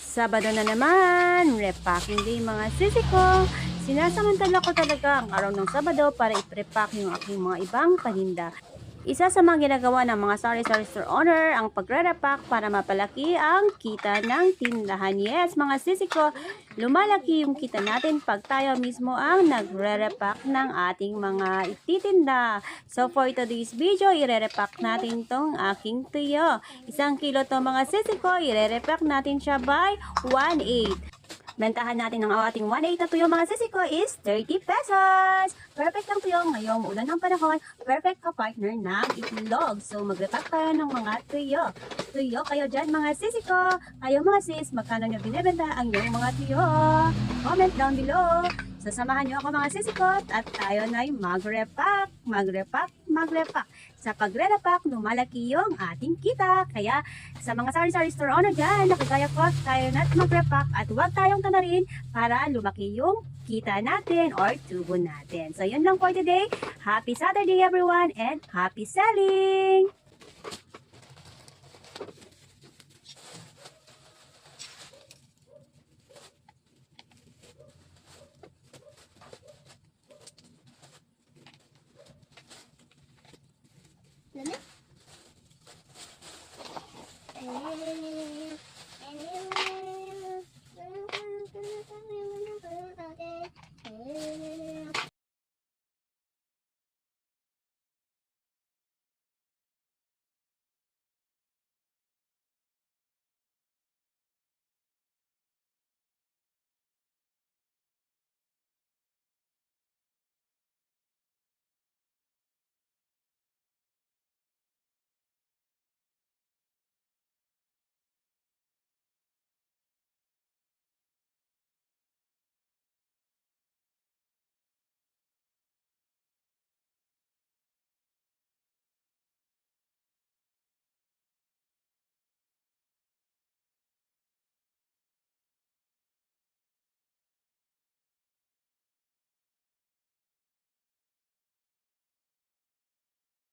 Sabado na naman, repacking day mga sisi ko. Sinasamantala ko talaga ang araw ng Sabado para i-prepack yung aking mga ibang paninda. Isa sa mga ginagawa ng mga sari-sari store owner ang pagre-repack para mapalaki ang kita ng tindahan. Yes, mga sisi ko, lumalaki yung kita natin pag tayo mismo ang nagre-repack ng ating mga ititinda. So for today's video, ire-repack natin tong aking tuyo. 1 kilo to mga sisi ko, ire-repack natin siya by 1/8. Bentahan natin ng ating 1/8 na tuyo mga sisi ko is 30 pesos. Perfect ang tuyo ngayong ulan ng panahon. Perfect ka partner ng itlog. So magrepack tayo ng mga tuyo. Tuyo kayo dyan mga sisi ko. Kayo mga sis, magkano nyo binibenta ang inyong mga tuyo? Comment down below. Sasamahan nyo ako mga sisi ko at tayo na'y magrepack. Sa pagre-repack, lumalaki yung ating kita. Kaya sa mga sari-sari store owner dyan, nakagaya ko, tayo na't mag-repack at huwag tayong tanarin para lumaki yung kita natin or tubo natin. So yun lang for today. Happy Saturday everyone and happy selling!